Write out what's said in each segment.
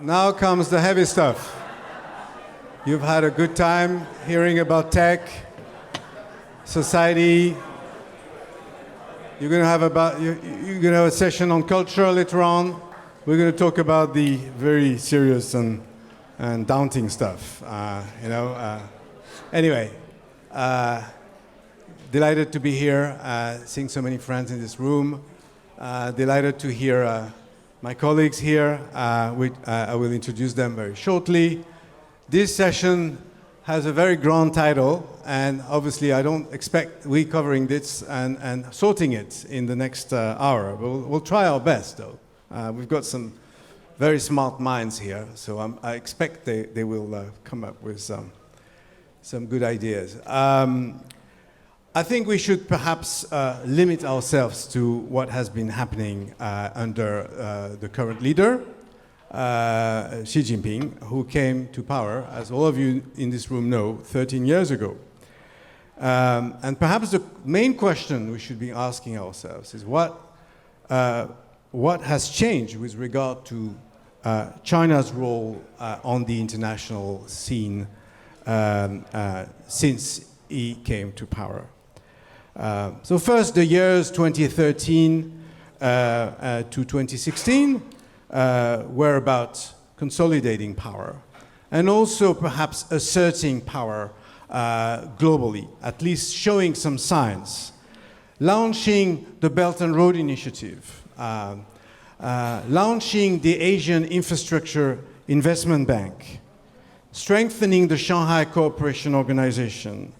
Now comes the heavy stuff. You've had a good time hearing about tech, society. You're going to have a session on culture later on. We're going to talk about the very serious and daunting stuff. Anyway, delighted to be here, seeing so many friends in this room. Delighted to hear my colleagues here. I will introduce them very shortly. This session has a very grand title, and obviously I don't expect we covering this and sorting it in the next hour. We'll try our best, though. We've got some very smart minds here, so I expect they will come up with some good ideas. I think we should perhaps limit ourselves to what has been happening under the current leader, Xi Jinping, who came to power, as all of you in this room know, 13 years ago. And perhaps the main question we should be asking ourselves is what has changed with regard to China's role on the international scene since he came to power. So first, the years 2013 to 2016 were about consolidating power and also perhaps asserting power globally, at least showing some signs. Launching the Belt and Road Initiative, launching the Asian Infrastructure Investment Bank, strengthening the Shanghai Cooperation Organization,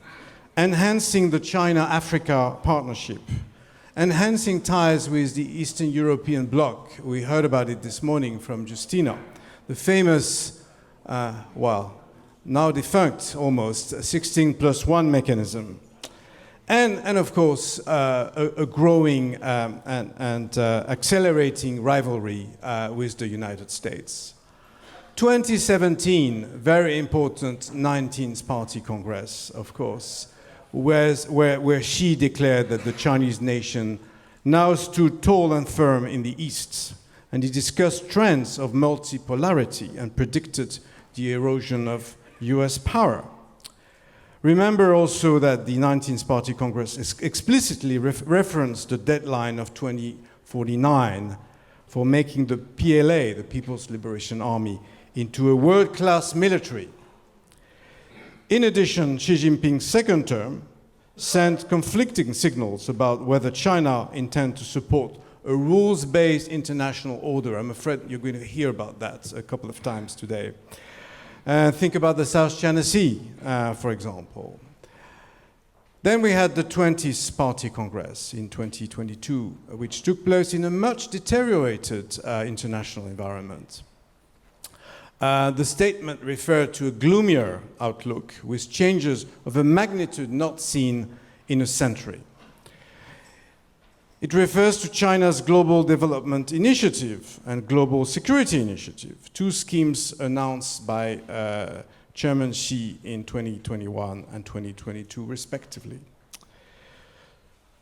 enhancing the China-Africa partnership, enhancing ties with the Eastern European bloc. We heard about it this morning from Justina, the famous, now defunct almost, 16+1 mechanism. And of course, a growing and accelerating rivalry with the United States. 2017, very important 19th Party Congress, of course, where Xi declared that the Chinese nation now stood tall and firm in the East. And he discussed trends of multipolarity and predicted the erosion of US power. Remember also that the 19th Party Congress explicitly referenced the deadline of 2049 for making the PLA, the People's Liberation Army, into a world-class military. In addition, Xi Jinping's second term sent conflicting signals about whether China intends to support a rules-based international order. I'm afraid you're going to hear about that a couple of times today. Think about the South China Sea, for example. Then we had the 20th Party Congress in 2022, which took place in a much deteriorated international environment. The statement referred to a gloomier outlook with changes of a magnitude not seen in a century. It refers to China's Global Development Initiative and Global Security Initiative, two schemes announced by Chairman Xi in 2021 and 2022, respectively.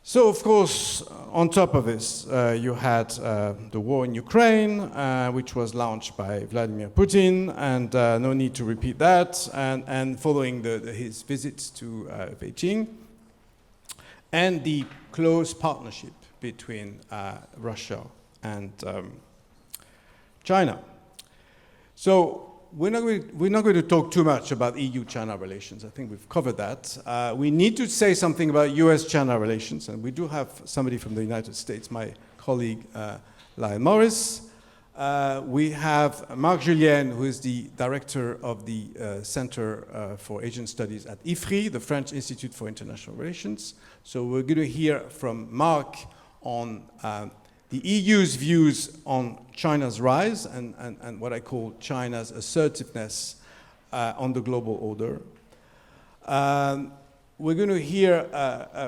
So, of course, on top of this, you had the war in Ukraine, which was launched by Vladimir Putin, and no need to repeat that, and following his visits to Beijing, and the close partnership between Russia and China. So we're not going to talk too much about EU-China relations. I think we've covered that. We need to say something about US-China relations, and we do have somebody from the United States, my colleague Lyle Morris. We have Marc Julienne, who is the director of the Center for Asian Studies at IFRI, the French Institute for International Relations. So we're going to hear from Marc on the EU's views on China's rise and what I call China's assertiveness on the global order. We're going to hear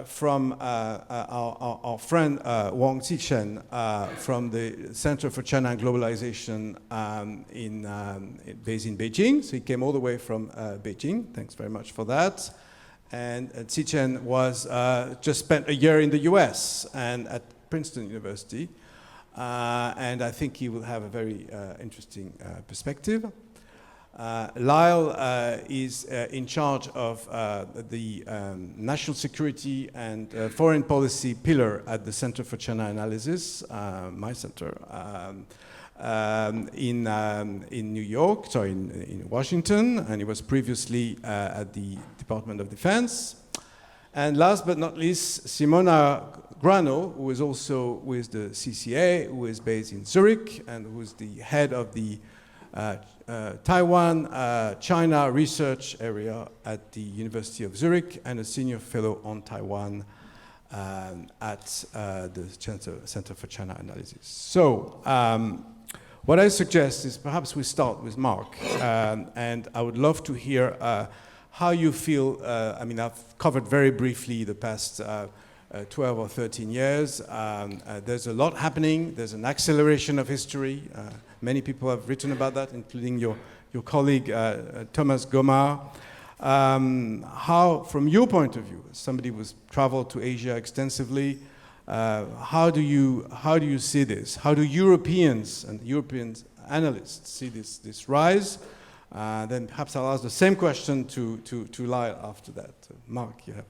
from our friend Wang Zichen from the Center for China and Globalization based in Beijing. So he came all the way from Beijing. Thanks very much for that. And Zichen was just spent a year in the US and at Princeton University. and I think he will have a very interesting perspective. Lyle is in charge of the national security and foreign policy pillar at the Center for China Analysis, my center, in New York, sorry, in Washington, and he was previously at the Department of Defense. And last but not least, Simona Grano, who is also with the CCA, who is based in Zurich, and who is the head of the Taiwan China Research area at the University of Zurich, and a senior fellow on Taiwan at the Center for China Analysis. So, what I suggest is perhaps we start with Marc, and I would love to hear how you feel. I mean, I've covered very briefly the past 12 or 13 years. There's a lot happening. There's an acceleration of history. Many people have written about that, including your colleague, Thomas Gomar. How, from your point of view, as somebody who's traveled to Asia extensively, how do you see this? How do Europeans and European analysts see this rise? Then perhaps I'll ask the same question to Lyle after that. Marc, you have.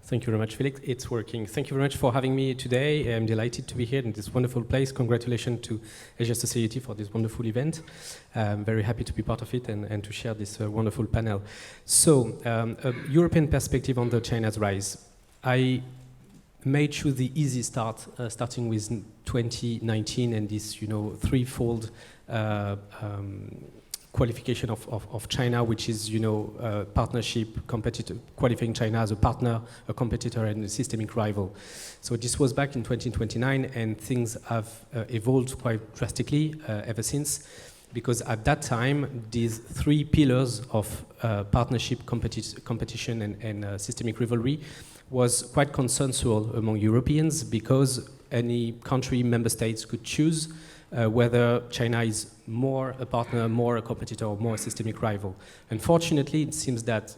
Thank you very much, Felix. It's working. Thank you very much for having me today. I'm delighted to be here in this wonderful place. Congratulations to Asia Society for this wonderful event. I'm very happy to be part of it and to share this wonderful panel. So, a European perspective on the China's rise. I may choose the easy start, starting with 2019 and this, threefold qualification of China, which is, partnership, competitor, qualifying China as a partner, a competitor, and a systemic rival. So this was back in 2029, and things have evolved quite drastically ever since, because at that time, these three pillars of partnership, competition, and systemic rivalry was quite consensual among Europeans, because any country, member states could choose whether China is more a partner, more a competitor, or more a systemic rival. Unfortunately, it seems that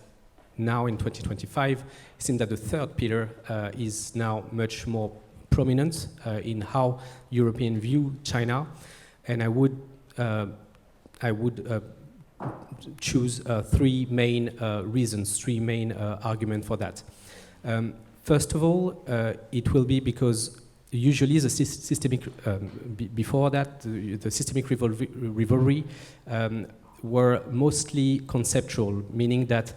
now in 2025, it seems that the third pillar is now much more prominent in how Europeans view China, and I would choose three main reasons, three main arguments for that. First of all, it will be because usually the systemic, before that, the systemic rivalry were mostly conceptual, meaning that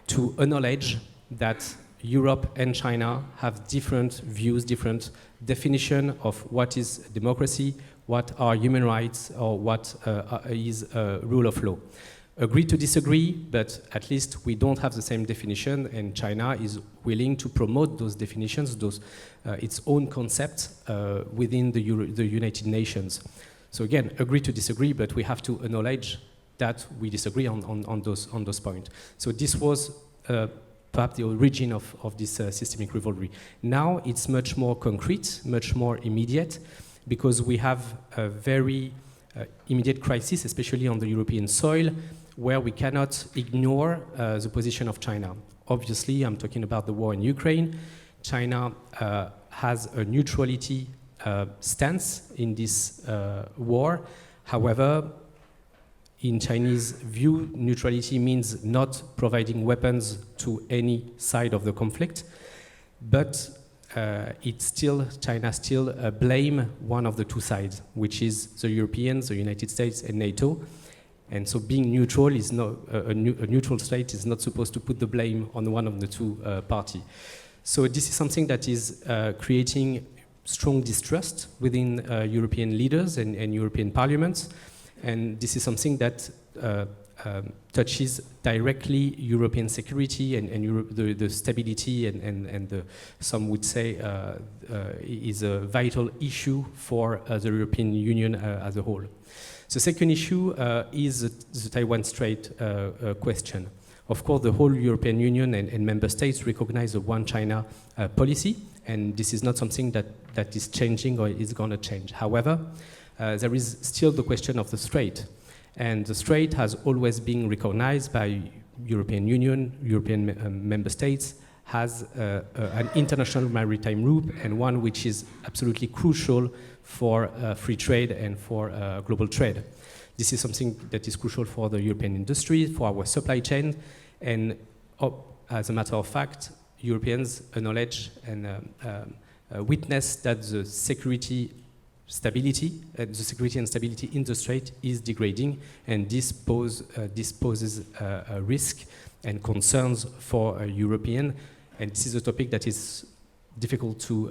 to acknowledge that Europe and China have different views, different definition of what is democracy, what are human rights, or what is rule of law. Agree to disagree, but at least we don't have the same definition, and China is willing to promote those definitions, its own concepts within the United Nations. So again, agree to disagree, but we have to acknowledge that we disagree on those points. So this was perhaps the origin of this systemic rivalry. Now it's much more concrete, much more immediate, because we have a very immediate crisis, especially on the European soil, where we cannot ignore the position of China. Obviously, I'm talking about the war in Ukraine. China has a neutrality stance in this war. However, in Chinese view, neutrality means not providing weapons to any side of the conflict, but China still blame one of the two sides, which is the Europeans, the United States, and NATO. And so being neutral is not, a neutral state is not supposed to put the blame on one of the two parties. So this is something that is creating strong distrust within European leaders and European parliaments. And this is something that touches directly European security and the stability and some would say is a vital issue for the European Union as a whole. The second issue is the Taiwan Strait question. Of course, the whole European Union and member states recognize the one China policy, and this is not something that is changing or is going to change. However, there is still the question of the strait, and the strait has always been recognized by European Union, European member states has an international maritime route, and one which is absolutely crucial for free trade and for global trade. This is something that is crucial for the European industry, for our supply chain, and as a matter of fact, Europeans acknowledge and witness that the security and stability in the Strait is degrading, and this poses a risk and concerns for European, and this is a topic that is difficult to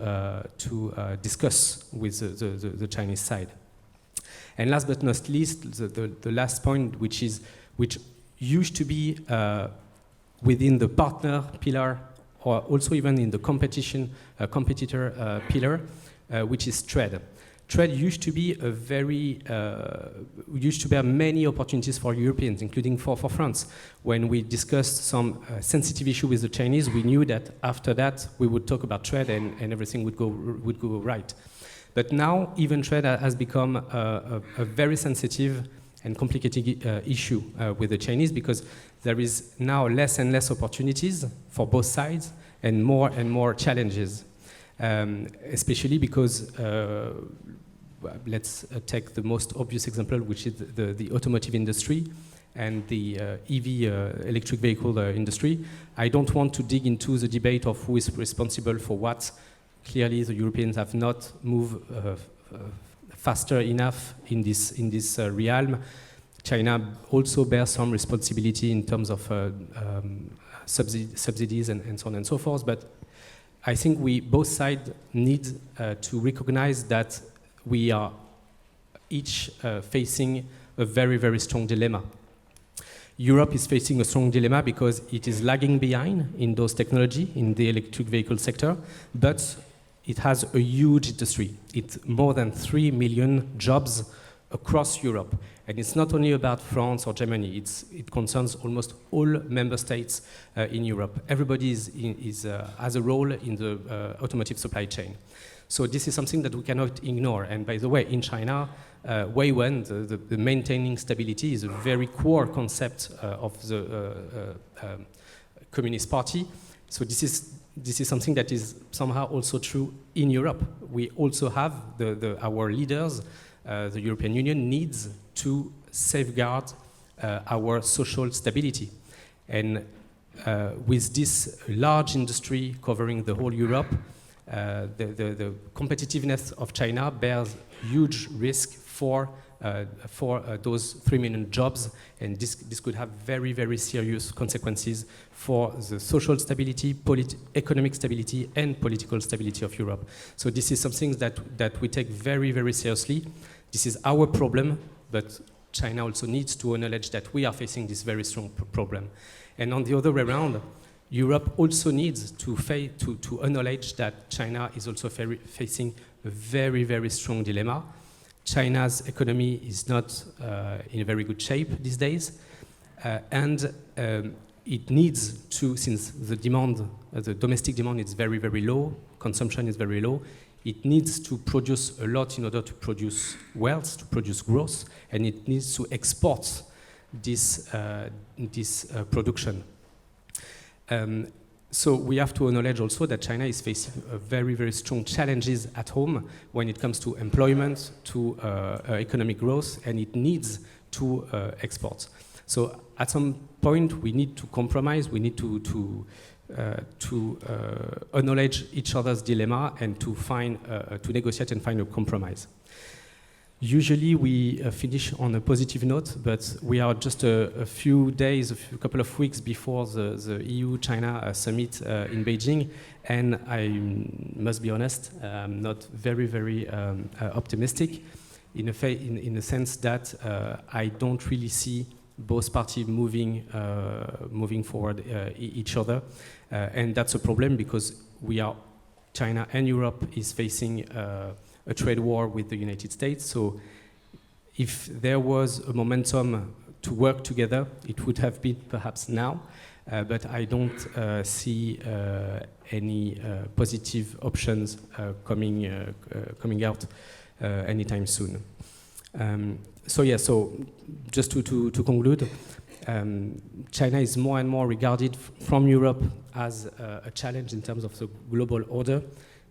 discuss with the Chinese side. And last but not least, the last point, which used to be within the partner pillar, or also even in the competitor pillar, which is trade. Trade used to be used to bear many opportunities for Europeans, including for France. When we discussed some sensitive issue with the Chinese, we knew that after that we would talk about trade and everything would go right. But now even trade has become a very sensitive and complicated issue with the Chinese, because there is now less and less opportunities for both sides and more challenges. Especially because, let's take the most obvious example, which is the automotive industry and the EV, electric vehicle industry. I don't want to dig into the debate of who is responsible for what. Clearly, the Europeans have not moved faster enough in this realm. China also bears some responsibility in terms of subsidies and so on and so forth, but I think both sides need to recognize that we are each facing a very, very strong dilemma. Europe is facing a strong dilemma because it is lagging behind in those technology, in the electric vehicle sector, but it has a huge industry. It's more than 3 million jobs across Europe. And it's not only about France or Germany, it concerns almost all member states in Europe. Everybody has a role in the automotive supply chain. So this is something that we cannot ignore. And by the way, in China, Weiwen, the maintaining stability, is a very core concept of the Communist Party. So this is something that is somehow also true in Europe. We also have our leaders. The European Union needs to safeguard our social stability. And with this large industry covering the whole Europe, the competitiveness of China bears huge risk for those 3 million jobs, and this could have very, very serious consequences for the social stability, economic stability, and political stability of Europe. So this is something that we take very, very seriously. This is our problem, but China also needs to acknowledge that we are facing this very strong problem. And on the other way around, Europe also needs to acknowledge that China is also facing a very, very strong dilemma. China's economy is not in a very good shape these days, and it needs to, since the domestic demand is very, very low, consumption is very low, it needs to produce a lot in order to produce wealth, to produce growth, and it needs to export this production. So we have to acknowledge also that China is facing very, very strong challenges at home when it comes to employment, to economic growth, and it needs to export. So at some point we need to compromise, we need to acknowledge each other's dilemma and to negotiate and find a compromise. Usually we finish on a positive note, but we are just a couple of weeks before the EU-China summit in Beijing, and I must be honest, I'm not very, very optimistic in the sense that I don't really see both parties moving forward each other, and that's a problem because China and Europe is facing a trade war with the United States. So if there was a momentum to work together, it would have been perhaps now, but I don't see any positive options coming out anytime soon. So just to conclude, China is more and more regarded from Europe as a challenge in terms of the global order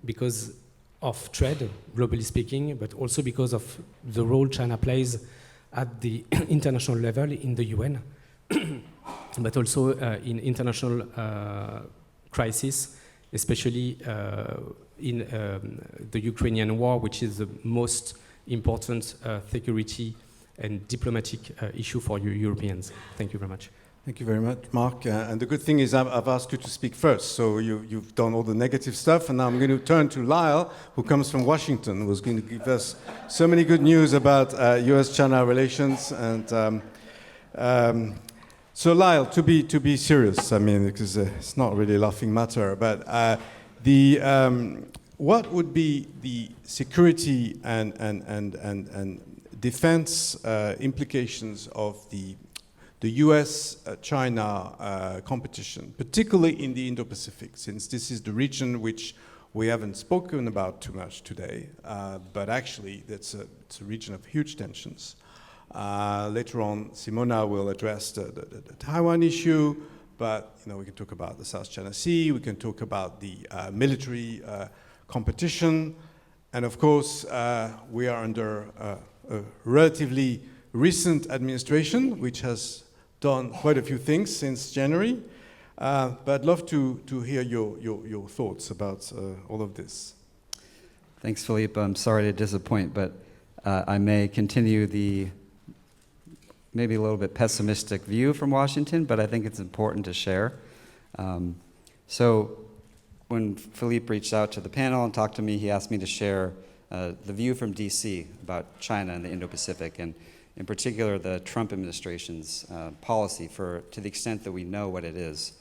because of trade, globally speaking, but also because of the role China plays at the international level in the UN, but also in international crisis, especially in the Ukrainian war, which is the most important security and diplomatic issue for you Europeans. Thank you very much. Thank you very much, Marc. And the good thing is I've asked you to speak first, so you've done all the negative stuff, and now I'm going to turn to Lyle, who comes from Washington, who's going to give us so many good news about US-China relations. And so Lyle, to be serious, I mean, because it's not really a laughing matter, but what would be the security and defense implications of the US-China competition, particularly in the Indo-Pacific, since this is the region which we haven't spoken about too much today, but actually it's a region of huge tensions. Later on, Simona will address the Taiwan issue, but we can talk about the South China Sea, we can talk about the military competition, and of course, we are under a relatively recent administration, which has done quite a few things since January, but I'd love to hear your thoughts about all of this. Thanks, Philippe. I'm sorry to disappoint, but I may continue the maybe a little bit pessimistic view from Washington, but I think it's important to share. So when Philippe reached out to the panel and talked to me, he asked me to share the view from DC about China and the Indo-Pacific, and in particular the Trump administration's policy to the extent that we know what it is.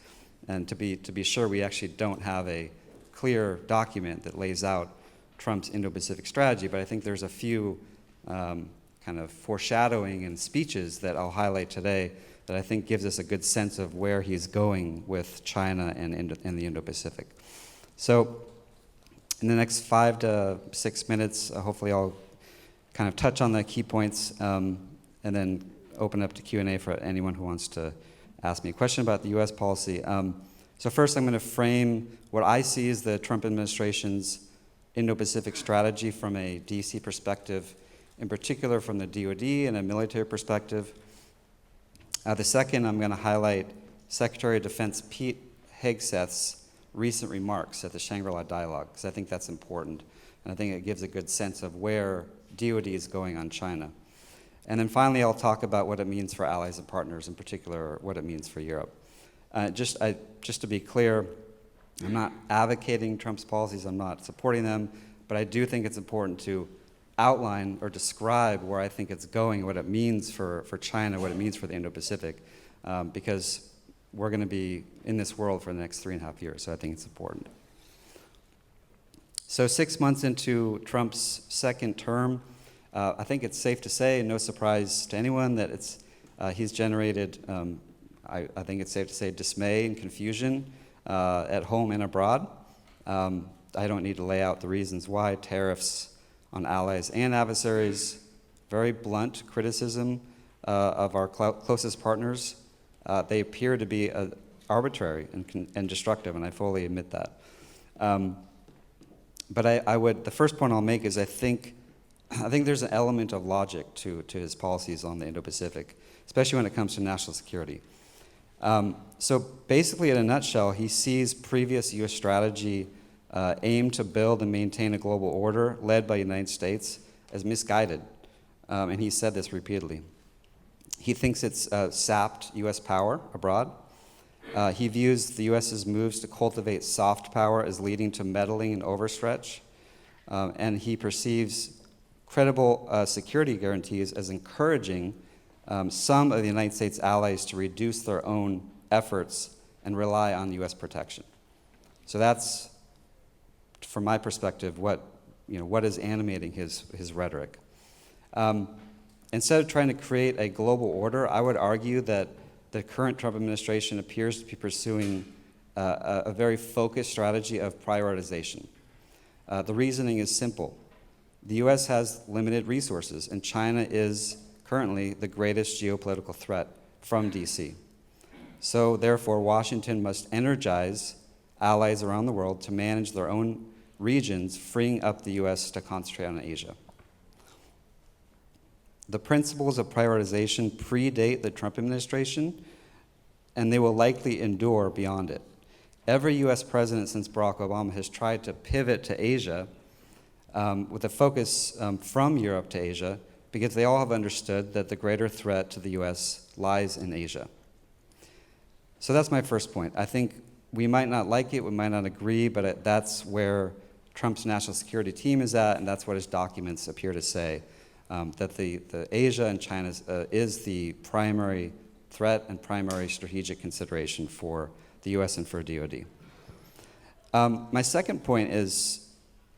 And to be sure we actually don't have a clear document that lays out Trump's Indo-Pacific strategy, but I think there's a few kind of foreshadowing and speeches that I'll highlight today that I think gives us a good sense of where he's going with China and the Indo-Pacific. So in the next 5 to 6 minutes, hopefully I'll kind of touch on the key points and then open up to Q&A for anyone who wants to ask me a question about the US policy. So first I'm going to frame what I see as the Trump administration's Indo-Pacific strategy from a DC perspective, in particular from the DoD and a military perspective. The second, I'm going to highlight Secretary of Defense Pete Hegseth's recent remarks at the Shangri-La Dialogue, because I think that's important, and I think it gives a good sense of where DoD is going on China. And then finally, I'll talk about what it means for allies and partners, in particular, what it means for Europe. Just to be clear, I'm not advocating Trump's policies, I'm not supporting them, but I do think it's important to outline or describe where I think it's going, what it means for China, what it means for the Indo-Pacific, because we're going to be in this world for the next 3.5 years, so I think it's important. So 6 months into Trump's second term, I think it's safe to say, and no surprise to anyone, that he's generated, I think it's safe to say, dismay and confusion at home and abroad. I don't need to lay out the reasons why. Tariffs on allies and adversaries, very blunt criticism of our closest partners. They appear to be arbitrary and destructive, and I fully admit that. But the first point I'll make is I think there's an element of logic to his policies on the Indo-Pacific, especially when it comes to national security. So basically, in a nutshell, he sees previous U.S. strategy aimed to build and maintain a global order led by the United States as misguided, and he said this repeatedly. He thinks it's sapped U.S. power abroad. He views the U.S.'s moves to cultivate soft power as leading to meddling and overstretch, and he perceives credible security guarantees as encouraging some of the United States allies to reduce their own efforts and rely on U.S. protection. So that's, from my perspective, what is animating his rhetoric. Instead of trying to create a global order, I would argue that the current Trump administration appears to be pursuing a very focused strategy of prioritization. The reasoning is simple. The U.S. has limited resources, and China is currently the greatest geopolitical threat from DC. So therefore, Washington must energize allies around the world to manage their own regions, freeing up the US to concentrate on Asia. The principles of prioritization predate the Trump administration, and they will likely endure beyond it. Every US president since Barack Obama has tried to pivot to Asia with a focus from Europe to Asia, because they all have understood that the greater threat to the US lies in Asia. So that's my first point. I think we might not like it, we might not agree, but that's where Trump's national security team is at, and that's what his documents appear to say, that the Asia and China is the primary threat and primary strategic consideration for the US and for DoD. My second point is,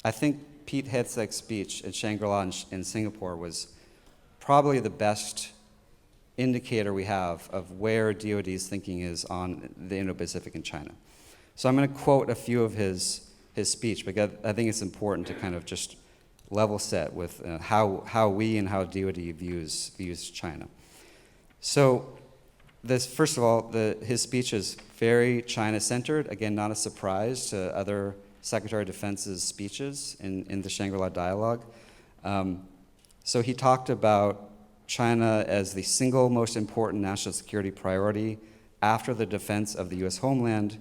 I think Pete Hegseth's speech at Shangri-La in Singapore was probably the best indicator we have of where DoD's thinking is on the Indo-Pacific and China. So I'm going to quote a few of his speech, because I think it's important to kind of just level set with how we and how DoD views China. So first of all, his speech is very China-centered. Again, not a surprise to other Secretary of Defense's speeches in the Shangri-La dialogue. So he talked about China as the single most important national security priority after the defense of the US homeland.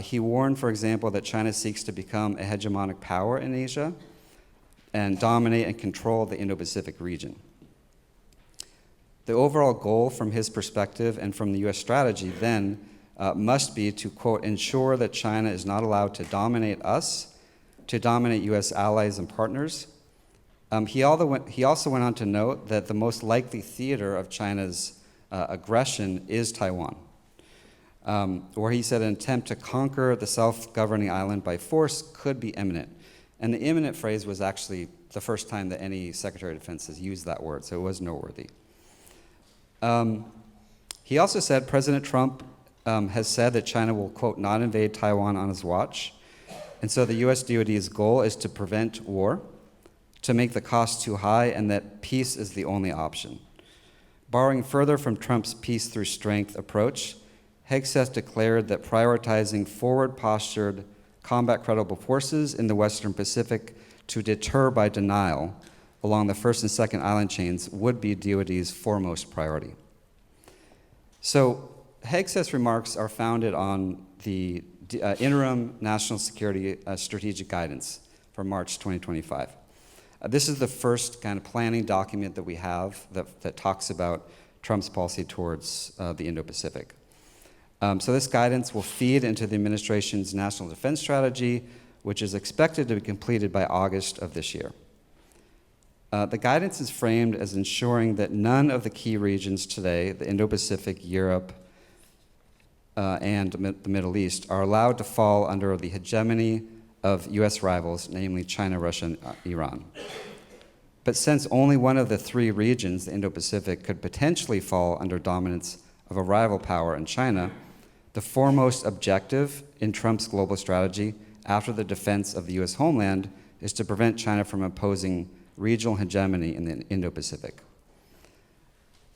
He warned, for example, that China seeks to become a hegemonic power in Asia and dominate and control the Indo-Pacific region. The overall goal from his perspective and from the US strategy then must be to, quote, ensure that China is not allowed to dominate us, to dominate US allies and partners. He also went on to note that the most likely theater of China's aggression is Taiwan, where he said an attempt to conquer the self-governing island by force could be imminent. And the imminent phrase was actually the first time that any Secretary of Defense has used that word, so it was noteworthy. He also said President Trump has said that China will, quote, not invade Taiwan on his watch. And so the US DoD's goal is to prevent war, to make the cost too high, and that peace is the only option. Borrowing further from Trump's peace through strength approach, Hegseth declared that prioritizing forward-postured, combat-credible forces in the Western Pacific to deter by denial along the first and second island chains would be DoD's foremost priority. So Hegseth's remarks are founded on the interim national security strategic guidance for March 2025. This is the first kind of planning document that we have that talks about Trump's policy towards the Indo-Pacific. So this guidance will feed into the administration's national defense strategy, which is expected to be completed by August of this year. The guidance is framed as ensuring that none of the key regions today, the Indo-Pacific, Europe, and the Middle East, are allowed to fall under the hegemony of US rivals, namely China, Russia, and Iran. But since only one of the three regions, the Indo-Pacific, could potentially fall under dominance of a rival power in China, the foremost objective in Trump's global strategy after the defense of the US homeland is to prevent China from imposing regional hegemony in the Indo-Pacific.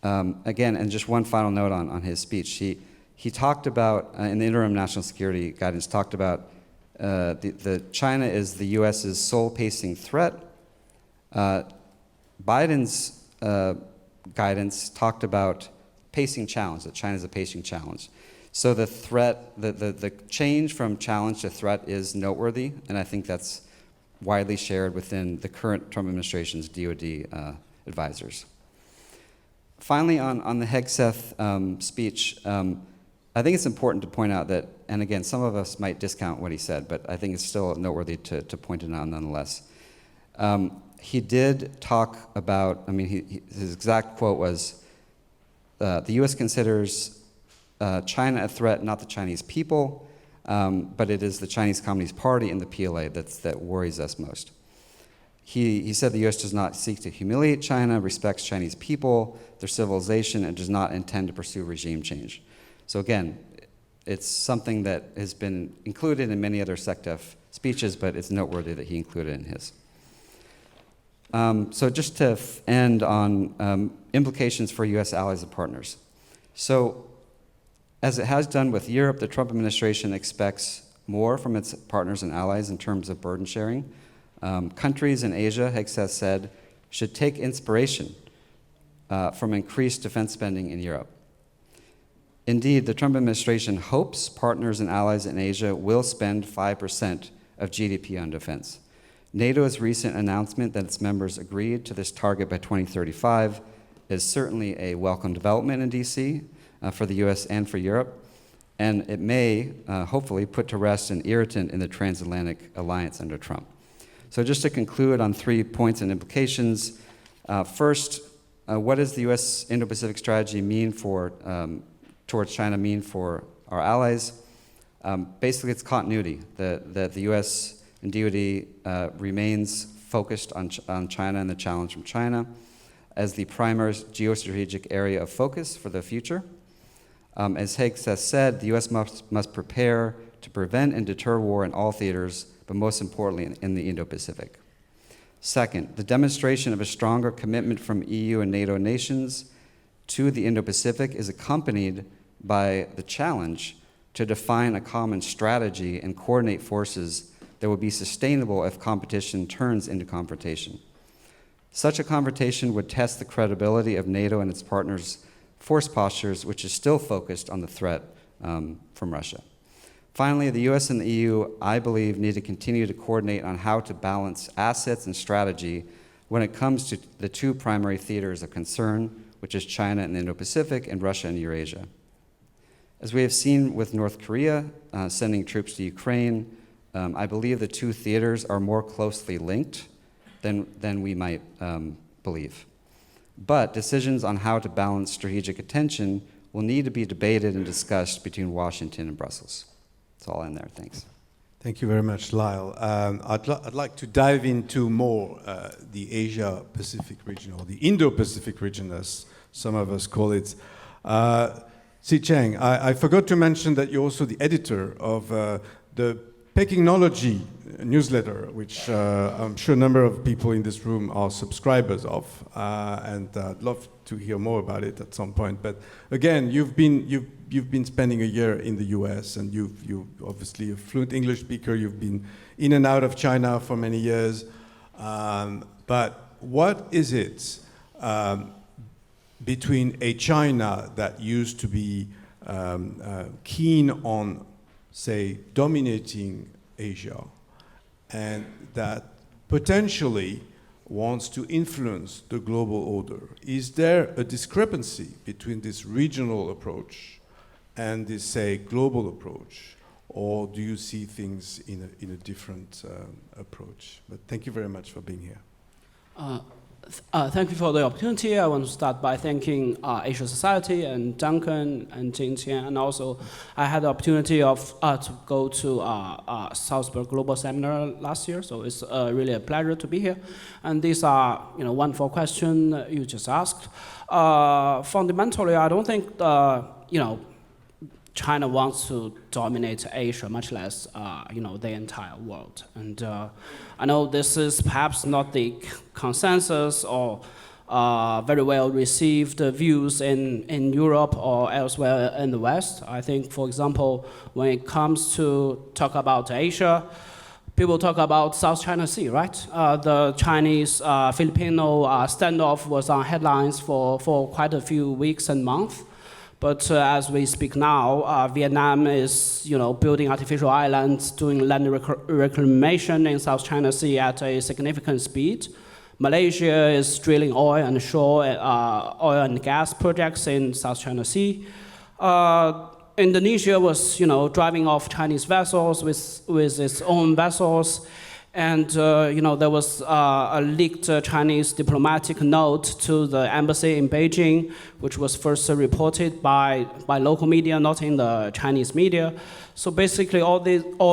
Again, and just one final note on his speech, he talked about, in the interim national security guidance, talked about the China is the US's sole pacing threat. Biden's guidance talked about pacing challenge, that China is a pacing challenge. So the threat, the change from challenge to threat is noteworthy, and I think that's widely shared within the current Trump administration's DoD advisors. Finally, on the Hegseth speech, I think it's important to point out that, and again, some of us might discount what he said, but I think it's still noteworthy to point it out nonetheless. He did talk about, his exact quote was, the US considers China a threat, not the Chinese people, but it is the Chinese Communist Party and the PLA that worries us most. He said the US does not seek to humiliate China, respects Chinese people, their civilization, and does not intend to pursue regime change. So again, it's something that has been included in many other SecDef speeches, but it's noteworthy that he included it in his. So just to end on implications for US allies and partners. So, as it has done with Europe, the Trump administration expects more from its partners and allies in terms of burden sharing. Countries in Asia, Higgs has said, should take inspiration from increased defense spending in Europe. Indeed, the Trump administration hopes partners and allies in Asia will spend 5% of GDP on defense. NATO's recent announcement that its members agreed to this target by 2035 is certainly a welcome development in DC for the US and for Europe, and it may hopefully put to rest an irritant in the transatlantic alliance under Trump. So just to conclude on 3 points and implications, first, what does the US Indo-Pacific strategy mean for, towards China mean for our allies? Basically, it's continuity, that the US and DoD remains focused on China and the challenge from China as the primary geostrategic area of focus for the future. As Higgs has said, the U.S. must prepare to prevent and deter war in all theaters, but most importantly in the Indo-Pacific. Second, the demonstration of a stronger commitment from EU and NATO nations to the Indo-Pacific is accompanied by the challenge to define a common strategy and coordinate forces that will be sustainable if competition turns into confrontation. Such a confrontation would test the credibility of NATO and its partners' force postures, which is still focused on the threat from Russia. Finally, the US and the EU, I believe, need to continue to coordinate on how to balance assets and strategy when it comes to the 2 primary theaters of concern, which is China and the Indo-Pacific and Russia and Eurasia. As we have seen with North Korea sending troops to Ukraine, I believe the 2 theaters are more closely linked than we might believe. But decisions on how to balance strategic attention will need to be debated and discussed between Washington and Brussels. That's all in there. Thanks. Thank you very much, Lyle. I'd like to dive into more the Asia-Pacific region, or the Indo-Pacific region, as some of us call it. Zichen, I forgot to mention that you're also the editor of the Pekingnology newsletter, which I'm sure a number of people in this room are subscribers of, and I'd love to hear more about it at some point. But again, you've been spending a year in the US, and you're obviously a fluent English speaker. You've been in and out of China for many years. But what is it between a China that used to be keen on, say, dominating Asia, and that potentially wants to influence the global order? Is there a discrepancy between this regional approach and this, say, global approach? Or do you see things in a different approach? But thank you very much for being here. Thank you for the opportunity. I want to start by thanking Asia Society and Duncan and Jing Qian, and also I had the opportunity to go to Salzburg Global Seminar last year, so it's really a pleasure to be here. And these are wonderful questions you just asked. Fundamentally, I don't think China wants to dominate Asia, much less the entire world. And I know this is perhaps not the consensus or very well received views in Europe or elsewhere in the West. I think, for example, when it comes to talk about Asia, people talk about South China Sea, right? The Chinese-Filipino standoff was on headlines for quite a few weeks and months. But as we speak now, Vietnam is, building artificial islands, doing land reclamation in South China Sea at a significant speed. Malaysia is drilling oil and oil and gas projects in South China Sea. Indonesia was, driving off Chinese vessels with its own vessels. And there was a leaked Chinese diplomatic note to the embassy in Beijing, which was first reported by local media, not in the Chinese media. So basically, all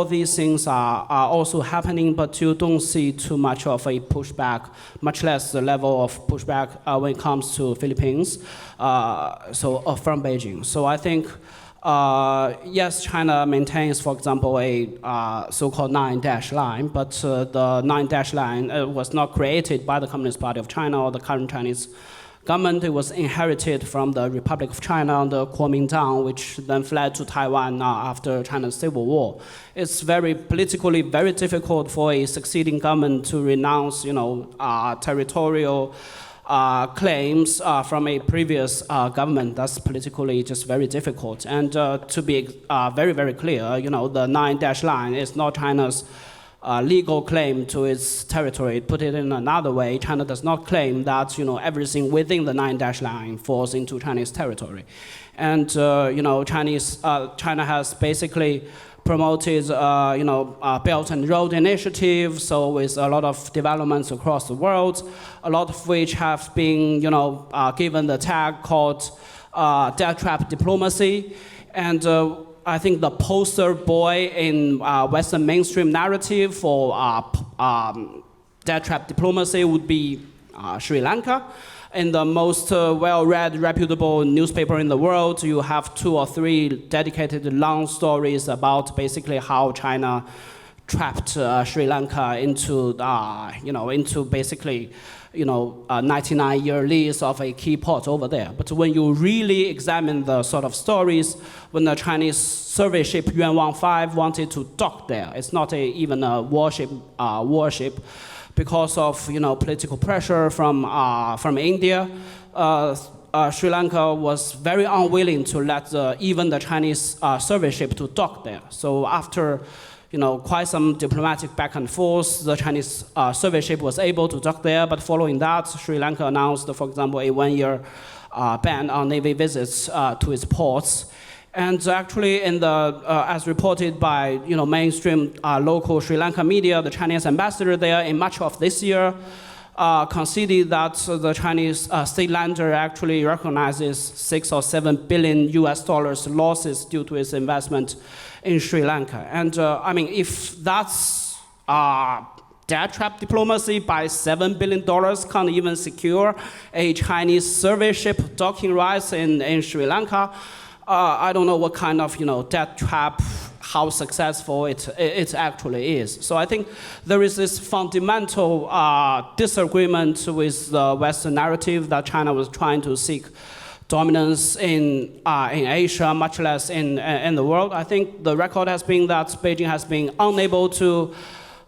these things are also happening, but you don't see too much of a pushback, much less the level of pushback when it comes to Philippines, from Beijing. So I think. Yes, China maintains, for example, a so-called 9-dash line, but the 9-dash line was not created by the Communist Party of China or the current Chinese government. It was inherited from the Republic of China under Kuomintang, which then fled to Taiwan after China's Civil War. It's politically very difficult for a succeeding government to renounce, territorial claims from a previous government. That's politically just very difficult. And to be very, very clear, the 9-dash line is not China's legal claim to its territory. Put it in another way, China does not claim that everything within the 9-dash line falls into Chinese territory. And China has basically promoted Belt and Road Initiative, so with a lot of developments across the world, a lot of which have been given the tag called debt trap diplomacy. And I think the poster boy in Western mainstream narrative for debt trap diplomacy would be Sri Lanka. In the most well-read, reputable newspaper in the world, you have 2 or 3 dedicated long stories about basically how China trapped Sri Lanka into basically a 99-year lease of a key port over there. But when you really examine the sort of stories, when the Chinese survey ship Yuan Wang 5 wanted to dock there, it's not even a warship, because of political pressure from India. Sri Lanka was very unwilling to let even the Chinese survey ship to dock there. So after quite some diplomatic back and forth, the Chinese survey ship was able to dock there, but following that, Sri Lanka announced, for example, a 1-year ban on Navy visits to its ports. And actually, as reported by mainstream local Sri Lanka media, the Chinese ambassador there in March of this year conceded that the Chinese state lender actually recognizes $6 or $7 billion losses due to its investment in Sri Lanka. And if that's debt trap diplomacy, by $7 billion can't even secure a Chinese survey ship docking rights in Sri Lanka, I don't know what kind of debt trap, how successful it actually is. So I think there is this fundamental disagreement with the Western narrative that China was trying to seek dominance in Asia, much less in the world. I think the record has been that Beijing has been unable to,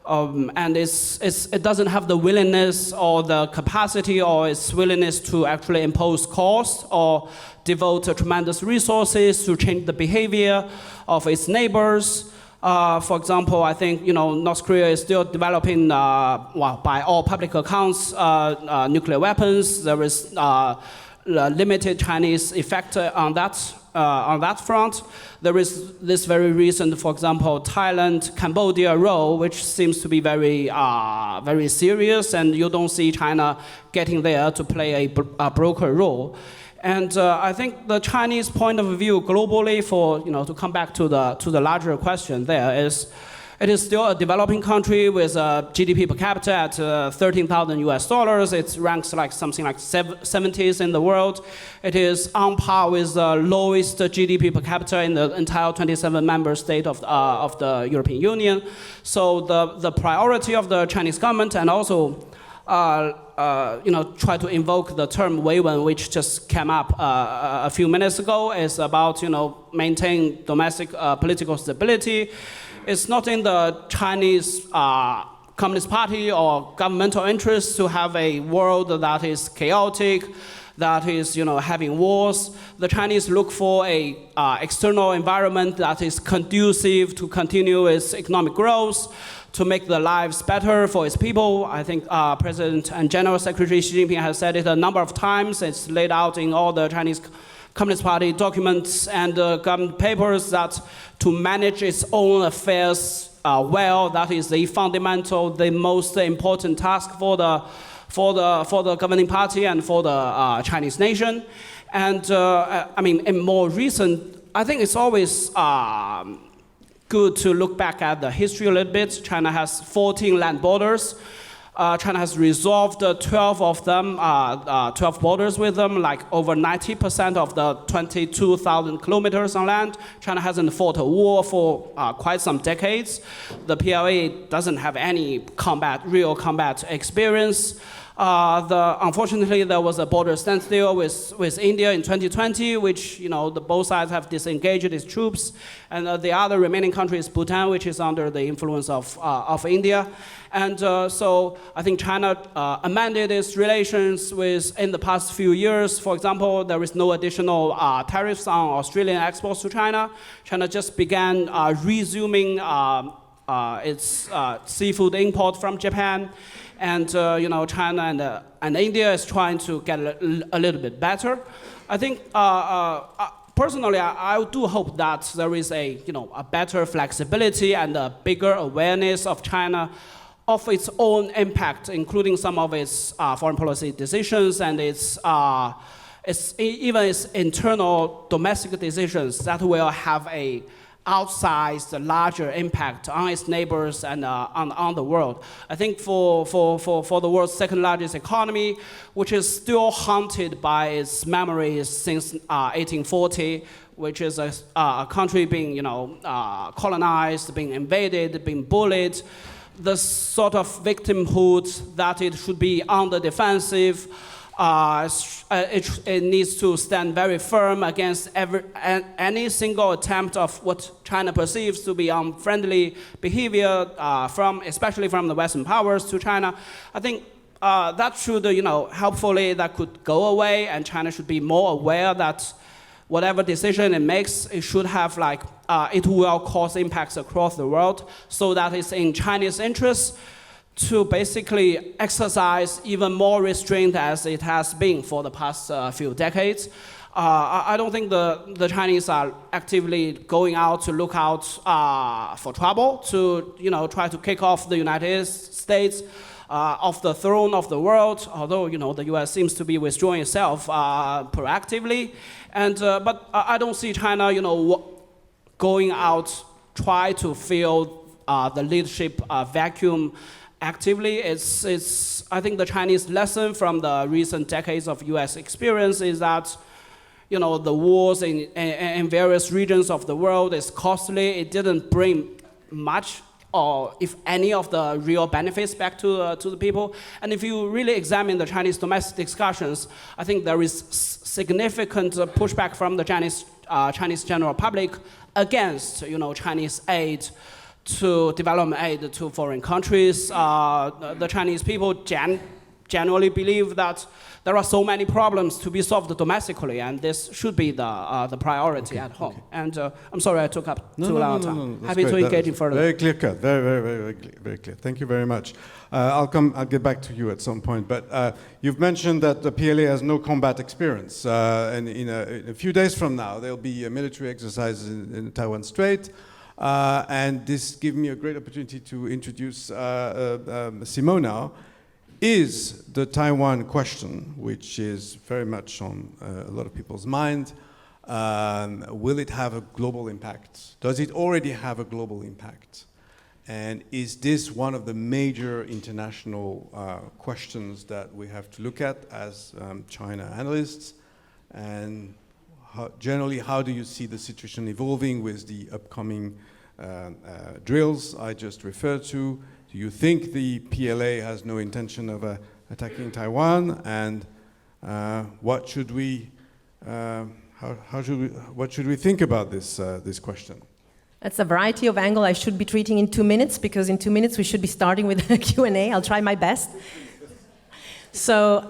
and it doesn't have the willingness or the capacity or its willingness to actually impose cost or devote tremendous resources to change the behavior of its neighbors. For example, I think North Korea is still developing, by all public accounts, nuclear weapons. There is limited Chinese effect on that front. There is this very recent, for example, Thailand-Cambodia row, which seems to be very, very serious, and you don't see China getting there to play a broker role. And I think the Chinese point of view globally, for to come back to the larger question, there is, it is still a developing country with a GDP per capita at $13,000. It ranks like something like 70th in the world. It is on par with the lowest GDP per capita in the entire 27 member state of the European Union. So the priority of the Chinese government, and also try to invoke the term Weiwen, which just came up a few minutes ago, is about maintain domestic political stability. It's not in the Chinese Communist Party or governmental interest to have a world that is chaotic, that is having wars. The Chinese look for a external environment that is conducive to continue its economic growth, to make the lives better for its people. I think President and General Secretary Xi Jinping has said it a number of times. It's laid out in all the Chinese Communist Party documents and government papers that to manage its own affairs well, that is the fundamental, the most important task for the governing party and for the Chinese nation. And in more recent, I think it's always good to look back at the history a little bit. China has 14 land borders. China has resolved 12 of them, 12 borders with them, like over 90% of the 22,000 kilometers on land. China hasn't fought a war for quite some decades. The PLA doesn't have any real combat experience. Unfortunately, there was a border standstill with India in 2020, which the both sides have disengaged its troops, and the other remaining country is Bhutan, which is under the influence of India. And so I think China amended its relations in the past few years. For example, there is no additional tariffs on Australian exports to China. China just began resuming its seafood import from Japan. And China and India is trying to get a little bit better. I think personally, I do hope that there is a better flexibility and a bigger awareness of China of its own impact, including some of its foreign policy decisions and even its internal domestic decisions that will have a outsized, larger impact on its neighbors and on the world. I think for the world's second largest economy, which is still haunted by its memories since 1840, which is a country being colonized, being invaded, being bullied, the sort of victimhood that it should be on the defensive. It needs to stand very firm against any single attempt of what China perceives to be unfriendly behavior, especially from the Western powers to China. I think that should, helpfully, that could go away, and China should be more aware that whatever decision it makes, it should have it will cause impacts across the world, so that it's in China's interest to basically exercise even more restraint as it has been for the past few decades. I don't think the Chinese are actively going out to look out for trouble, to try to kick off the United States off the throne of the world, although the US seems to be withdrawing itself proactively. But I don't see China going out, try to fill the leadership vacuum actively. I think the Chinese lesson from the recent decades of US experience is that the wars in various regions of the world is costly. It didn't bring much, or if any, of the real benefits back to the people. And if you really examine the Chinese domestic discussions, I think there is significant pushback from the Chinese general public against Chinese aid to development aid to foreign countries. The Chinese people generally believe that there are so many problems to be solved domestically, and this should be the priority at home. Okay. And I'm sorry I took up too long time. Happy to engage in further. Very clear cut. Very clear. Thank you very much. I'll get back to you at some point. But you've mentioned that the PLA has no combat experience, and in a few days from now there'll be a military exercise in the Taiwan Strait. And this gives me a great opportunity to introduce Simona. Is the Taiwan question, which is very much on a lot of people's mind, will it have a global impact? Does it already have a global impact? And is this one of the major international questions that we have to look at as China analysts? And generally, how do you see the situation evolving with the upcoming drills I just referred to? Do you think the PLA has no intention of attacking Taiwan? And what should we think about this question? That's a variety of angle I should be treating in 2 minutes, because in 2 minutes we should be starting with a Q&A. I'll try my best. So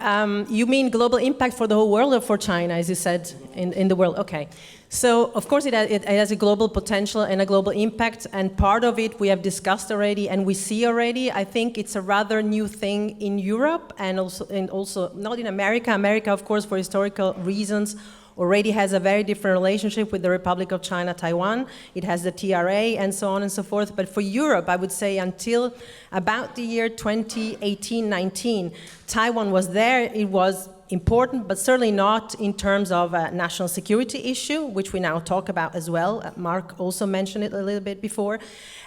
you mean global impact for the whole world or for China, as you said, in the world? Okay. So, of course, it has a global potential and a global impact, and part of it we have discussed already and we see already. I think it's a rather new thing in Europe and also not in America. America, of course, for historical reasons, already has a very different relationship with the Republic of China-Taiwan. It has the TRA and so on and so forth. But for Europe, I would say until about the year 2018-19, Taiwan was there. It was important, but certainly not in terms of a national security issue, which we now talk about as well. Marc also mentioned it a little bit before.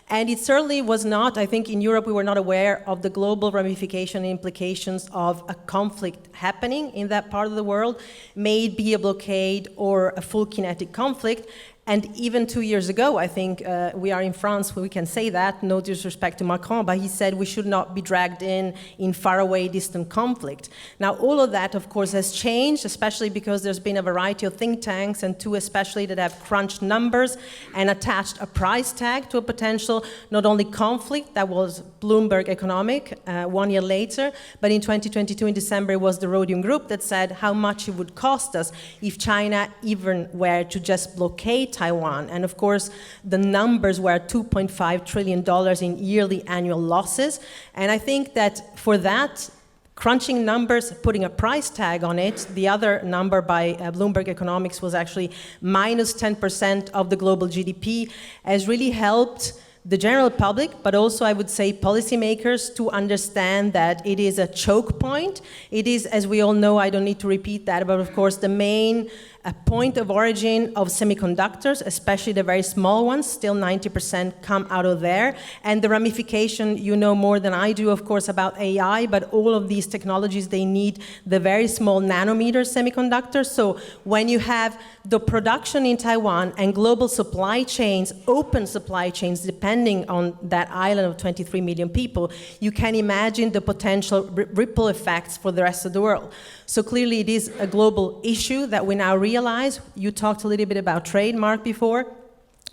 And it certainly was not, I think in Europe we were not aware of the global ramification and implications of a conflict happening in that part of the world, may it be a blockade or a full kinetic conflict. And even 2 years ago, I think we are in France, we can say that, no disrespect to Macron, but he said we should not be dragged in faraway, distant conflict. Now, all of that, of course, has changed, especially because there's been a variety of think tanks, and two especially that have crunched numbers and attached a price tag to a potential not only conflict, that was Bloomberg Economic 1 year later, but in 2022 in December, it was the Rhodium Group that said how much it would cost us if China even were to just blockade Taiwan. And of course, the numbers were $2.5 trillion in yearly annual losses. And I think that for that, crunching numbers, putting a price tag on it, the other number by Bloomberg Economics was actually minus 10% of the global GDP, has really helped the general public, but also I would say policymakers, to understand that it is a choke point. It is, as we all know, I don't need to repeat that, but of course the main point of origin of semiconductors, especially the very small ones, still 90% come out of there. And the ramification, you know more than I do, of course, about AI, but all of these technologies, they need the very small nanometer semiconductors. So when you have the production in Taiwan and global supply chains, open supply chains, depending on that island of 23 million people, you can imagine the potential ripple effects for the rest of the world. So clearly it is a global issue that we now realize. You talked a little bit about trade, Marc, before.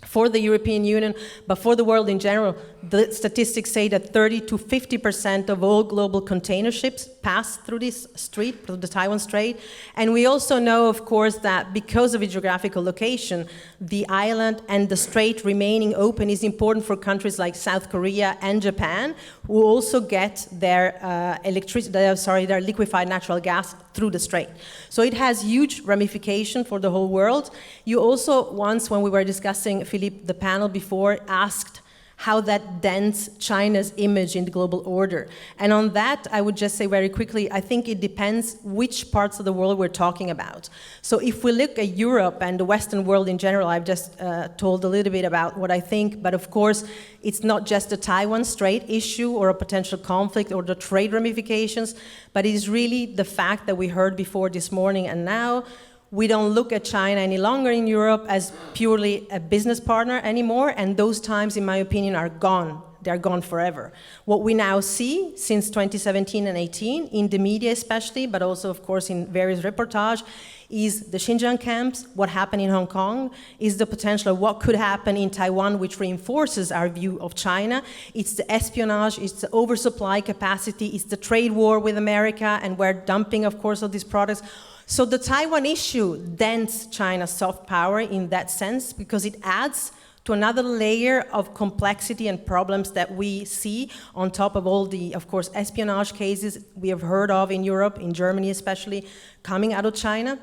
For the European Union, but for the world in general, the statistics say that 30 to 50% of all global container ships pass through this strait, through the Taiwan Strait. And we also know, of course, that because of its geographical location, the island and the strait remaining open is important for countries like South Korea and Japan, who also get their their liquefied natural gas through the strait. So it has huge ramification for the whole world. You also once, when we were discussing, Philippe, the panel before, asked how that dents China's image in the global order. And on that, I would just say very quickly, I think it depends which parts of the world we're talking about. So if we look at Europe and the Western world in general, I've just told a little bit about what I think, but of course, it's not just the Taiwan Strait issue or a potential conflict or the trade ramifications, but it is really the fact that we heard before this morning and now, we don't look at China any longer in Europe as purely a business partner anymore, and those times, in my opinion, are gone. They're gone forever. What we now see since 2017 and 18, in the media especially, but also, of course, in various reportages, is the Xinjiang camps, what happened in Hong Kong, is the potential of what could happen in Taiwan, which reinforces our view of China. It's the espionage, it's the oversupply capacity, it's the trade war with America, and we're dumping, of course, of these products. So the Taiwan issue dents China's soft power in that sense, because it adds to another layer of complexity and problems that we see on top of all the, of course, espionage cases we have heard of in Europe, in Germany especially, coming out of China.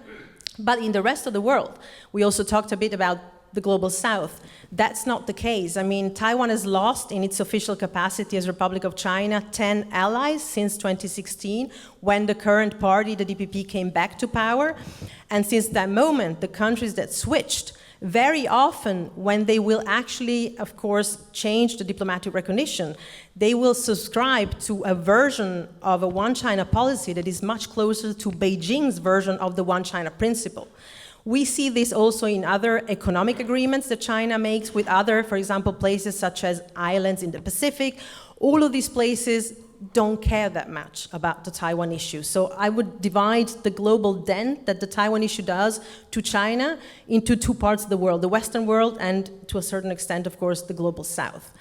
But in the rest of the world, we also talked a bit about the global south. That's not the case. I mean, Taiwan has lost in its official capacity as Republic of China 10 allies since 2016, when the current party, the DPP, came back to power. And since that moment, the countries that switched, very often when they will actually, of course, change the diplomatic recognition, they will subscribe to a version of a one China policy that is much closer to Beijing's version of the one China principle. We see this also in other economic agreements that China makes with other, for example, places such as islands in the Pacific. All of these places don't care that much about the Taiwan issue. So I would divide the global dent that the Taiwan issue does to China into two parts of the world, the Western world and, to a certain extent, of course, the global South.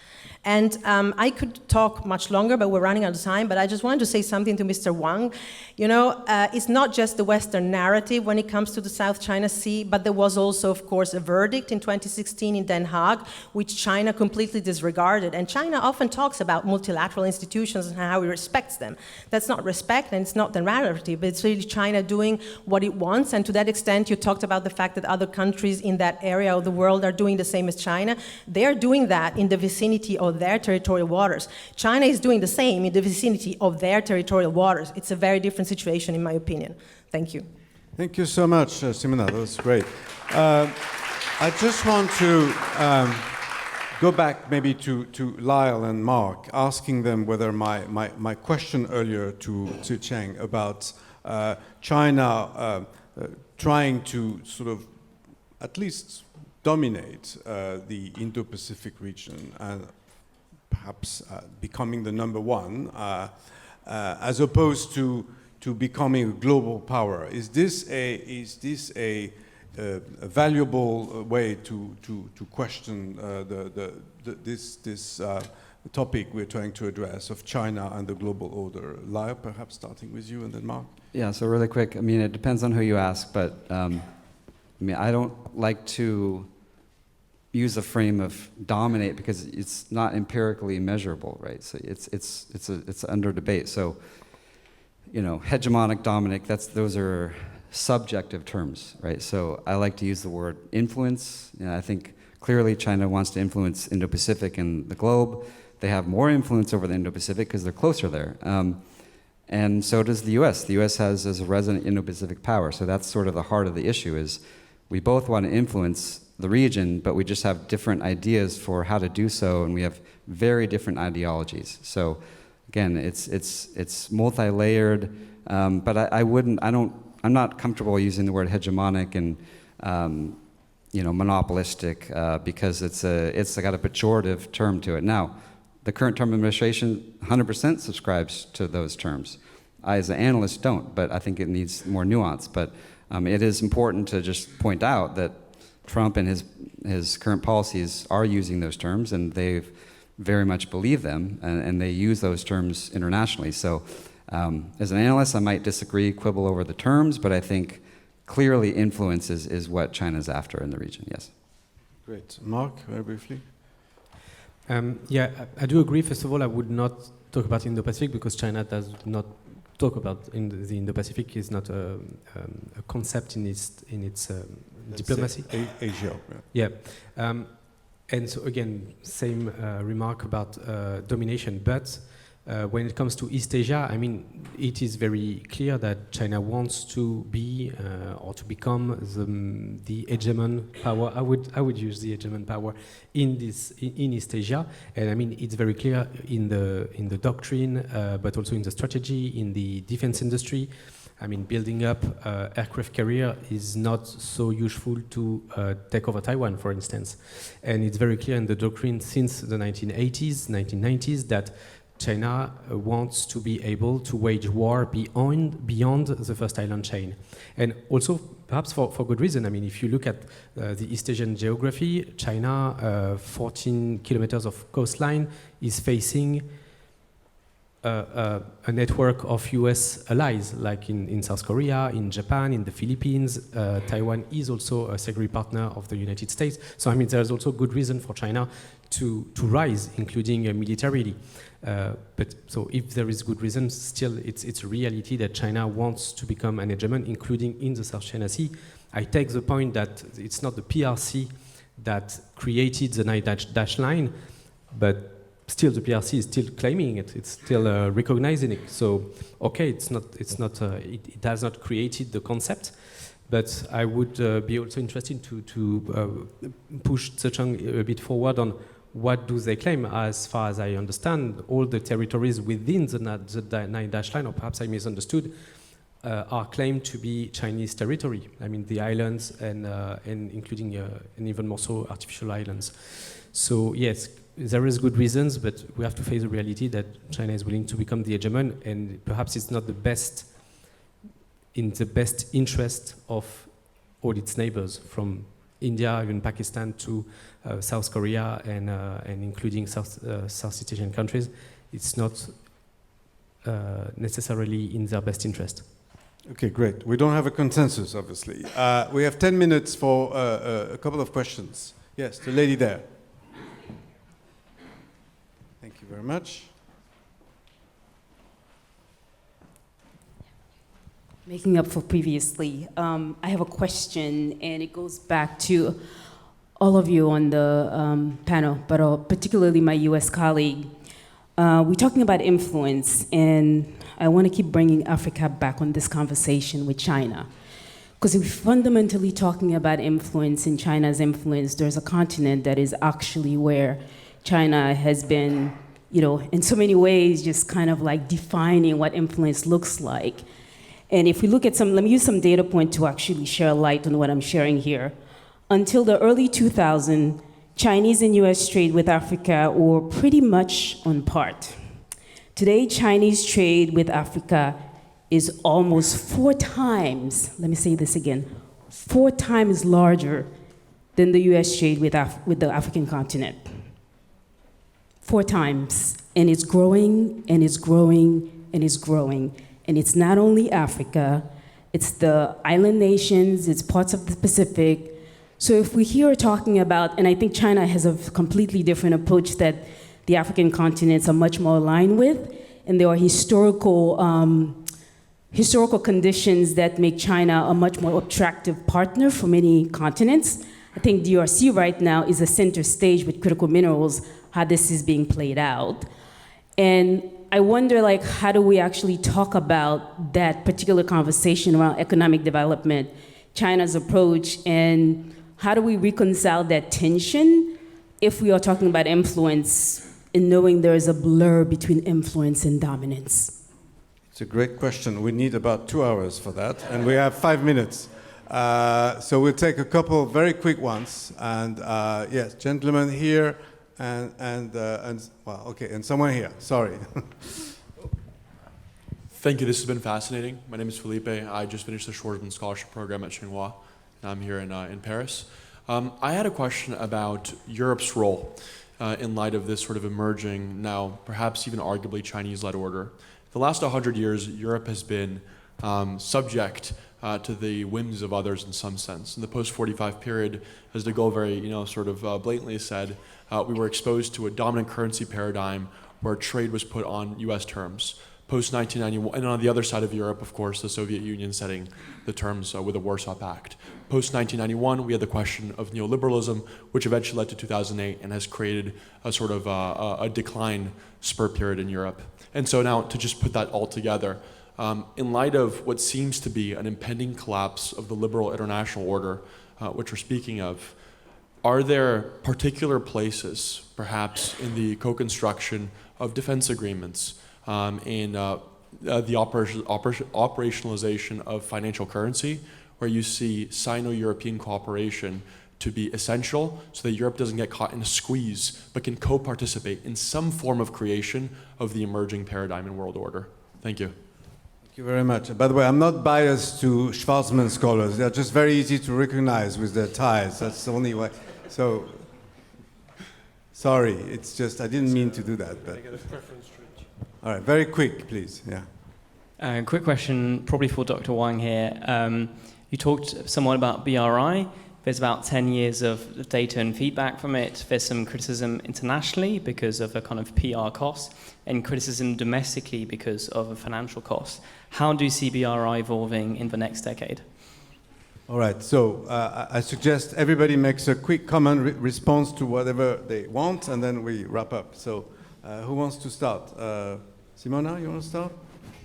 And I could talk much longer, but we're running out of time. But I just wanted to say something to Mr. Wang. You know, it's not just the Western narrative when it comes to the South China Sea, but there was also, of course, a verdict in 2016 in Den Haag, which China completely disregarded. And China often talks about multilateral institutions and how it respects them. That's not respect, and it's not the narrative, but it's really China doing what it wants. And to that extent, you talked about the fact that other countries in that area of the world are doing the same as China. They're doing that in the vicinity of their territorial waters. China is doing the same in the vicinity of their territorial waters. It's a very different situation, in my opinion. Thank you. Thank you so much, Simona. That was great. I just want to go back maybe to Lyle and Marc, asking them whether my question earlier to Cheng about China trying to sort of at least dominate the Indo-Pacific region and perhaps becoming the number one, as opposed to becoming a global power. Is this a valuable way to question this topic we're trying to address of China and the global order? Lyle, perhaps starting with you and then Marc. Yeah, so really quick, I mean, it depends on who you ask, but I mean, I don't like to use a frame of dominate because it's not empirically measurable, right? So it's under debate. So, you know, hegemonic, dominant, those are subjective terms, right? So I like to use the word influence. You know, I think clearly China wants to influence Indo-Pacific and the globe. They have more influence over the Indo-Pacific because they're closer there. And so does the US. The US has as a resident Indo-Pacific power. So that's sort of the heart of the issue is we both want to influence the region, but we just have different ideas for how to do so, and we have very different ideologies. So again, it's multi-layered, but I'm not comfortable using the word hegemonic and you know, monopolistic because it's got a pejorative term to it. Now, the current Trump administration 100% subscribes to those terms. I, as an analyst, don't, but I think it needs more nuance. But it is important to just point out that Trump and his current policies are using those terms, and they very much believe them, and they use those terms internationally. So as an analyst, I might disagree, quibble over the terms, but I think clearly influence is what China's after in the region, yes. Great. Marc, very briefly. Yeah, I do agree. First of all, I would not talk about Indo-Pacific because China does not talk about the Indo-Pacific. Is not a concept in its diplomacy. Asia. Yeah. And so again, same remark about domination. But when it comes to East Asia, I mean, it is very clear that China wants to be or to become the hegemon power. I would use the hegemon power in East Asia, and I mean it's very clear in the doctrine, but also in the strategy, in the defense industry. I mean, building up aircraft carrier is not so useful to take over Taiwan, for instance, and it's very clear in the doctrine since the 1980s, 1990s that China wants to be able to wage war beyond the first island chain. And also, perhaps for good reason. I mean, if you look at the East Asian geography, China, 14 kilometers of coastline, is facing a network of US allies, like in South Korea, in Japan, in the Philippines. Taiwan is also a security partner of the United States. So, I mean, there's also good reason for China to rise, including militarily. But so if there is good reason, still it's a reality that China wants to become an hegemon, including in the South China Sea. I take the point that it's not the PRC that created the Nine Dash Line, but still the PRC is still claiming it. It's still recognizing it. So okay, it has not created the concept. But I would be also interested to push Zichen a bit forward on what do they claim. As far as I understand, all the territories within the Nine Dash Line, or perhaps I misunderstood, are claimed to be Chinese territory. I mean, the islands and including and even more so artificial islands. So yes, there is good reasons, but we have to face the reality that China is willing to become the hegemon, and perhaps it's not the best in the best interest of all its neighbors, from India, even Pakistan, to South Korea, and including Southeast Asian countries. It's not necessarily in their best interest. Okay, great. We don't have a consensus, obviously. We have 10 minutes for a couple of questions. Yes, the lady there. Thank you very much. Making up for previously, I have a question, and it goes back to all of you on the panel, but particularly my US colleague. We're talking about influence, and I want to keep bringing Africa back on this conversation with China. Because if we're fundamentally talking about influence and China's influence, there's a continent that is actually where China has been, you know, in so many ways, just kind of like defining what influence looks like. And if we look at let me use some data point to actually share light on what I'm sharing here. Until the early 2000s, Chinese and US trade with Africa were pretty much on par. Today, Chinese trade with Africa is almost 4 times, let me say this again, 4 times larger than the US trade with the African continent. 4 times, and it's growing, and it's growing, and it's growing. And it's not only Africa, it's the island nations, it's parts of the Pacific. So if we here are talking about, and I think China has a completely different approach that the African continents are much more aligned with, and there are historical conditions that make China a much more attractive partner for many continents. I think DRC right now is a center stage with critical minerals, how this is being played out. And I wonder, like, how do we actually talk about that particular conversation around economic development, China's approach, and how do we reconcile that tension if we are talking about influence and knowing there is a blur between influence and dominance? It's a great question. We need about 2 hours for that, and we have 5 minutes. So we'll take a couple very quick ones. And yes, gentlemen here, and well, okay, and someone here. Sorry. Thank you. This has been fascinating. My name is Philippe. I just finished the Schwarzman Scholarship Program at Tsinghua, and I'm here in Paris. I had a question about Europe's role in light of this sort of emerging, now perhaps even arguably Chinese-led order. The last 100 years, Europe has been subject to the whims of others in some sense. In the post-45 period, as de Gaulle very, sort of blatantly said, we were exposed to a dominant currency paradigm where trade was put on US terms. Post-1991, and on the other side of Europe, of course, the Soviet Union setting the terms with the Warsaw Pact. Post-1991, we had the question of neoliberalism, which eventually led to 2008 and has created a sort of a decline spur period in Europe. And so now, to just put that all together, in light of what seems to be an impending collapse of the liberal international order, which we're speaking of, are there particular places, perhaps in the co-construction of defense agreements, in the operationalization of financial currency, where you see Sino-European cooperation to be essential so that Europe doesn't get caught in a squeeze, but can co-participate in some form of creation of the emerging paradigm and world order? Thank you. Thank you very much. By the way, I'm not biased to Schwarzman scholars. They're just very easy to recognize with their ties. That's the only way. So, sorry, it's just, I didn't mean to do that. But. All right, very quick, please. Yeah. Quick question, probably for Dr. Wang here. You talked somewhat about BRI. There's about 10 years of data and feedback from it. There's some criticism internationally because of a kind of PR cost, and criticism domestically because of a financial cost. How do you see BRI evolving in the next decade? All right, so I suggest everybody makes a quick comment response to whatever they want, and then we wrap up. So who wants to start? Simona, you want to start?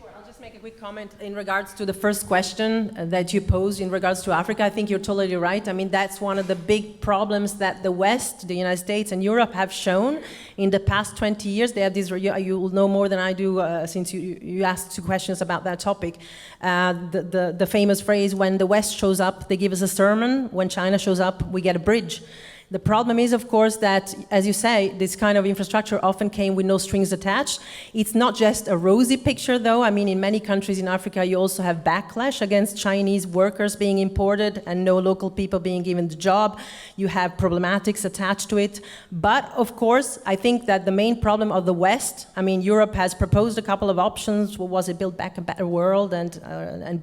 Sure, I'll just make a quick comment in regards to the first question that you posed in regards to Africa. I think you're totally right. I mean, that's one of the big problems that the West, the United States and Europe have shown in the past 20 years. They have these, you will know more than I do since you asked 2 questions about that topic. The famous phrase, when the West shows up, they give us a sermon. When China shows up, we get a bridge. The problem is, of course, that, as you say, this kind of infrastructure often came with no strings attached. It's not just a rosy picture, though. I mean, in many countries in Africa, you also have backlash against Chinese workers being imported and no local people being given the job. You have problematics attached to it. But, of course, I think that the main problem of the West, I mean, Europe has proposed a couple of options. What was it, Build Back a Better World, and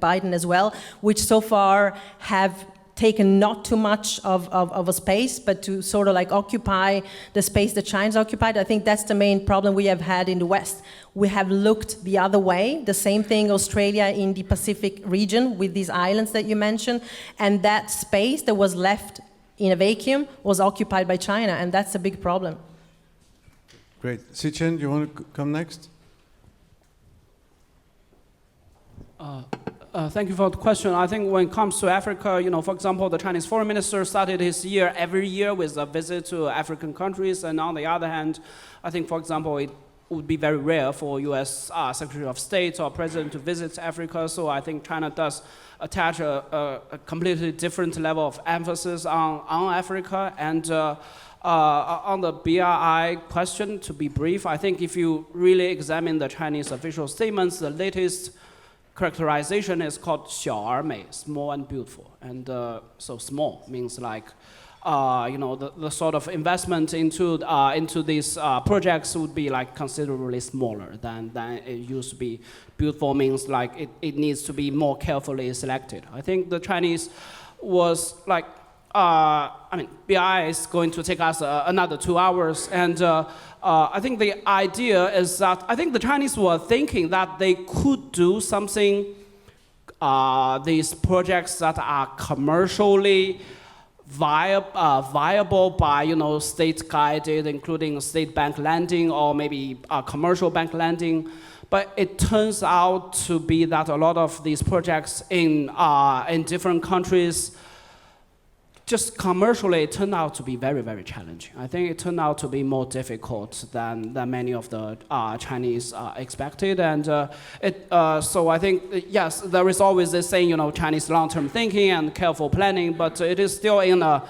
Biden as well, which so far have taken not too much of a space, but to sort of like occupy the space that China's occupied. I think that's the main problem we have had in the West. We have looked the other way. The same thing, Australia in the Pacific region with these islands that you mentioned, and that space that was left in a vacuum was occupied by China, and that's a big problem. Great. Zichen, do you want to come next? Thank you for the question. I think when it comes to Africa, for example, the Chinese foreign minister started his every year with a visit to African countries. And on the other hand, I think, for example, would be very rare for U.S. Secretary of State or President to visit Africa. So I think China does attach a completely different level of emphasis on Africa. And on the BRI question, to be brief, I think if you really examine the Chinese official statements, the latest characterization is called 小而美, small and beautiful. And so small means like, the sort of investment into these projects would be like considerably smaller than it used to be. Beautiful means like it needs to be more carefully selected. I think the Chinese was like, BI is going to take us another 2 hours, and I think the idea is that I think the Chinese were thinking that they could do something, these projects that are commercially viable by state guided, including state bank lending or maybe commercial bank lending. But it turns out to be that a lot of these projects in different countries just commercially it turned out to be very, very challenging. I think it turned out to be more difficult than many of the Chinese expected. And so I think, yes, there is always this saying, Chinese long-term thinking and careful planning, but it is still in a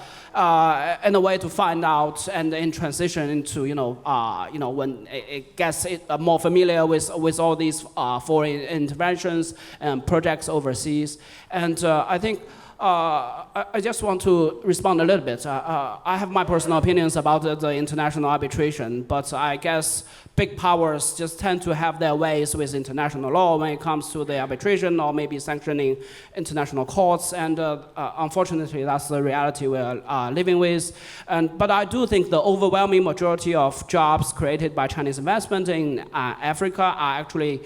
way to find out and in transition into, when it gets more familiar with all these foreign interventions and projects overseas. And I think I just want to respond a little bit. I have my personal opinions about the international arbitration, but I guess big powers just tend to have their ways with international law when it comes to the arbitration or maybe sanctioning international courts, and unfortunately that's the reality we're living with. But I do think the overwhelming majority of jobs created by Chinese investment in Africa are actually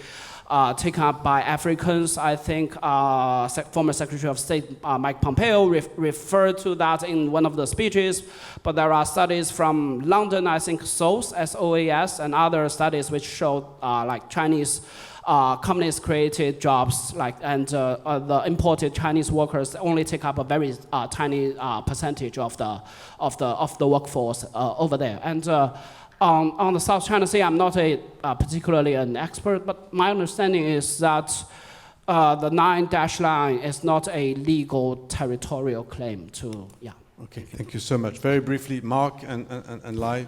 taken up by Africans. I think former Secretary of State Mike Pompeo referred to that in one of the speeches, but there are studies from London, I think SOAS, S-O-A-S, and other studies which show like Chinese companies created jobs, and the imported Chinese workers only take up a very tiny percentage of the workforce over there. And on the South China Sea, I'm not particularly an expert, but my understanding is that the 9-dash line is not a legal territorial claim to, Okay, thank you so much. Very briefly, Marc and Lyle,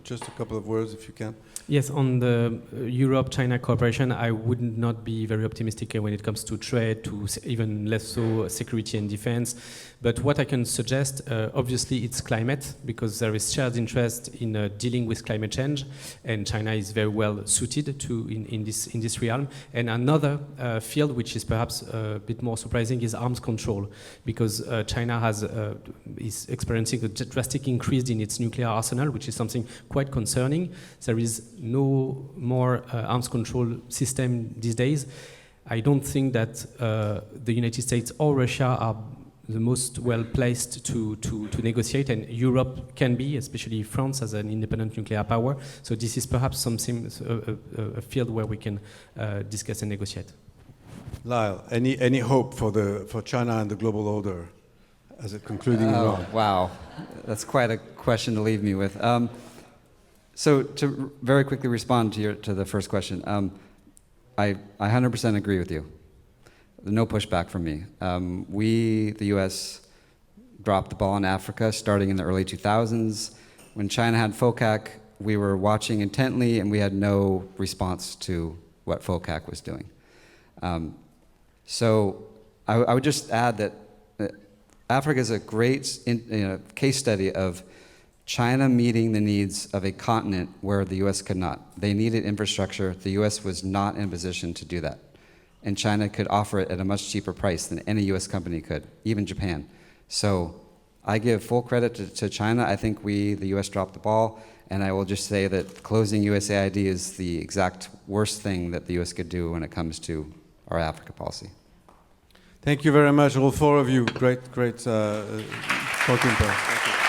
just a couple of words if you can. Yes, on the Europe-China cooperation, I would not be very optimistic when it comes to trade, to even less so security and defense. But what I can suggest, obviously, it's climate, because there is shared interest in dealing with climate change, and China is very well suited to in this realm. And another field, which is perhaps a bit more surprising, is arms control, because China is experiencing a drastic increase in its nuclear arsenal, which is something quite concerning. There is no more arms control system these days. I don't think that the United States or Russia are the most well placed to negotiate, and Europe can be, especially France as an independent nuclear power. So this is perhaps something, a field where we can discuss and negotiate. Lyle, any hope for China and the global order as a concluding remark? Wow, that's quite a question to leave me with. So to very quickly respond to the first question, I 100% agree with you. No pushback from me. We, the US, dropped the ball in Africa starting in the early 2000s. When China had FOCAC, we were watching intently and we had no response to what FOCAC was doing. So I would just add that Africa is a great case study of China meeting the needs of a continent where the US could not. They needed infrastructure. The US was not in a position to do that. And China could offer it at a much cheaper price than any US company could, even Japan. So I give full credit to China. I think the US dropped the ball, and I will just say that closing USAID is the exact worst thing that the US could do when it comes to our Africa policy. Thank you very much, all four of you. Great talking. Thank you.